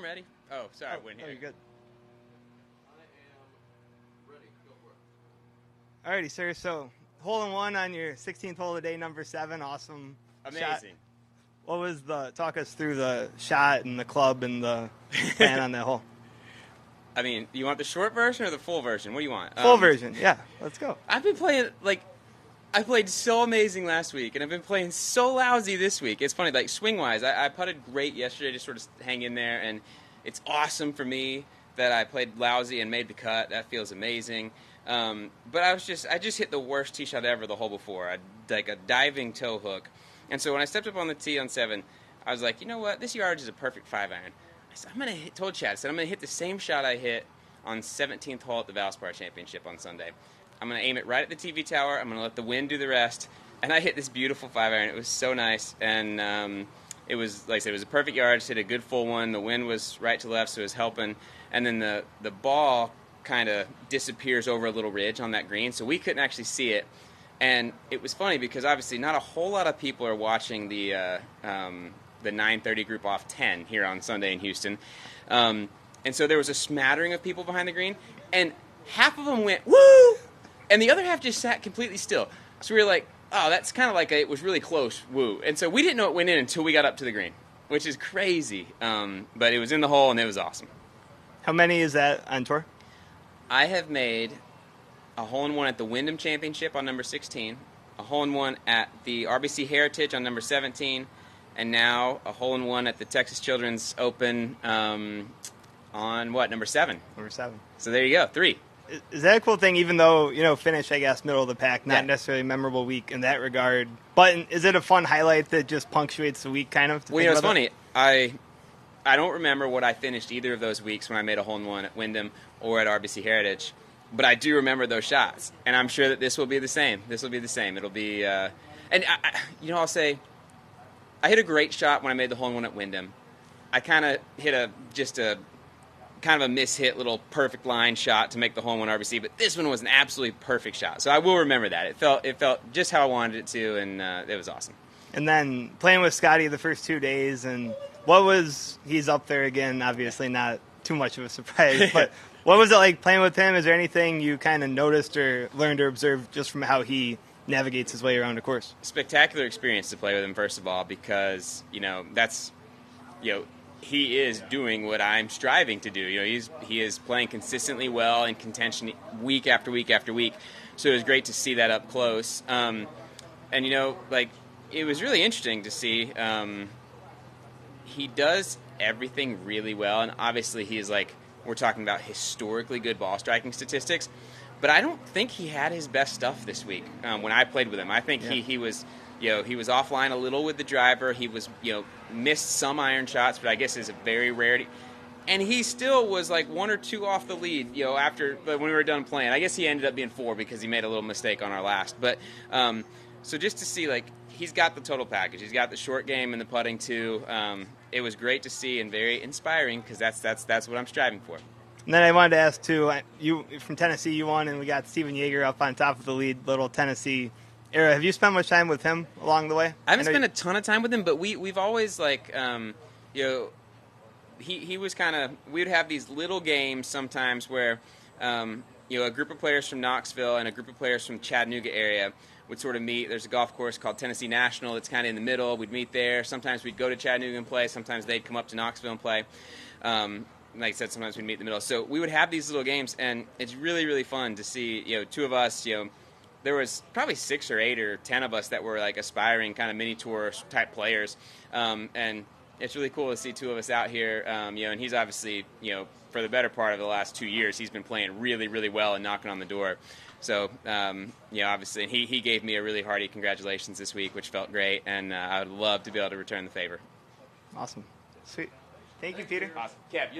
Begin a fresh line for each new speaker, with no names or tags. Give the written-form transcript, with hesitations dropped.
I'm ready. Oh, sorry, I went here.
You're good.
I am ready. Go for it.
Alrighty, sir. So, hole in one on your 16th hole of the day, number 7. Awesome.
Amazing.
Shot. What was talk us through the shot and the club and the plan on that hole?
I mean, you want the short version or the full version? What do you want?
Full version. Yeah, let's go.
I've been playing, I played so amazing last week, and I've been playing so lousy this week. It's funny, swing-wise, I putted great yesterday, just sort of hang in there, and it's awesome for me that I played lousy and made the cut. That feels amazing. But I just hit the worst tee shot ever the hole before, a diving toe hook. And so when I stepped up on the tee on 7, I was like, you know what, this yardage is a perfect 5-iron. I said, told Chad, I said, I'm going to hit the same shot I hit on 17th hole at the Valspar Championship on Sunday. I'm going to aim it right at the TV tower. I'm going to let the wind do the rest. And I hit this beautiful 5-iron. It was so nice. And it was, like I said, it was a perfect yardage. Hit a good full one. The wind was right to left, so it was helping. And then the ball kind of disappears over a little ridge on that green, so we couldn't actually see it. And it was funny because obviously not a whole lot of people are watching the 9:30 group off 10 here on Sunday in Houston. And so there was a smattering of people behind the green, and half of them went, woo! And the other half just sat completely still. So we were like, oh, that's kind of like it was really close, woo. And so we didn't know it went in until we got up to the green, which is crazy. But it was in the hole, and it was awesome.
How many is that on tour?
I have made a hole-in-one at the Wyndham Championship on number 16, a hole-in-one at the RBC Heritage on number 17, and now a hole-in-one at the Texas Children's Open on, number 7?
Number 7.
So there you go, 3.
Is that a cool thing, even though, finish, I guess, middle of the pack, not
Yeah.
necessarily a memorable week in that regard, but is it a fun highlight that just punctuates the week, kind of?
Well, it's funny. I don't remember what I finished either of those weeks when I made a hole-in-one at Wyndham or at RBC Heritage, but I do remember those shots, and I'm sure that this will be the same. This will be the same. It'll be, and I'll say, I hit a great shot when I made the hole-in-one at Wyndham. I kind of hit a kind of a miss-hit little perfect line shot to make the hole-in-one RBC, but this one was an absolutely perfect shot. So I will remember that. It felt just how I wanted it to, and it was awesome.
And then playing with Scotty the first 2 days, and he's up there again, obviously not too much of a surprise, but what was it like playing with him? Is there anything you kind of noticed or learned or observed just from how he navigates his way around a course?
Spectacular experience to play with him, first of all, because, he is doing what I'm striving to do. He is playing consistently well in contention week after week after week. So it was great to see that up close. And it was really interesting to see. He does everything really well, and obviously he is we're talking about historically good ball striking statistics. But I don't think he had his best stuff this week when I played with him. I think he was. He was offline a little with the driver. He was, missed some iron shots, but I guess is a very rarity. And he still was 1 or 2 off the lead, when we were done playing. I guess he ended up being 4 because he made a little mistake on our last. But so just to see, he's got the total package. He's got the short game and the putting too. It was great to see and very inspiring because that's what I'm striving for.
And then I wanted to ask too. You from Tennessee, you won, and we got Steven Yeager up on top of the lead. Little Tennessee era. Have you spent much time with him along the way?
I haven't spent a ton of time with him, but we've always he was kind of, we'd have these little games sometimes where a group of players from Knoxville and a group of players from Chattanooga area would sort of meet. There's a golf course called Tennessee National that's kind of in the middle. We'd meet there. Sometimes we'd go to Chattanooga and play. Sometimes they'd come up to Knoxville and play. Like I said, sometimes we'd meet in the middle. So we would have these little games, and it's really, really fun to see, 2 of us, there was probably 6 or 8 or 10 of us that were aspiring kind of mini tour type players, and it's really cool to see 2 of us out here. And he's obviously, for the better part of the last 2 years, he's been playing really, really well and knocking on the door. So, obviously, and he gave me a really hearty congratulations this week, which felt great, and I would love to be able to return the favor.
Awesome, sweet. Thank you, Peter.
Awesome, Kev.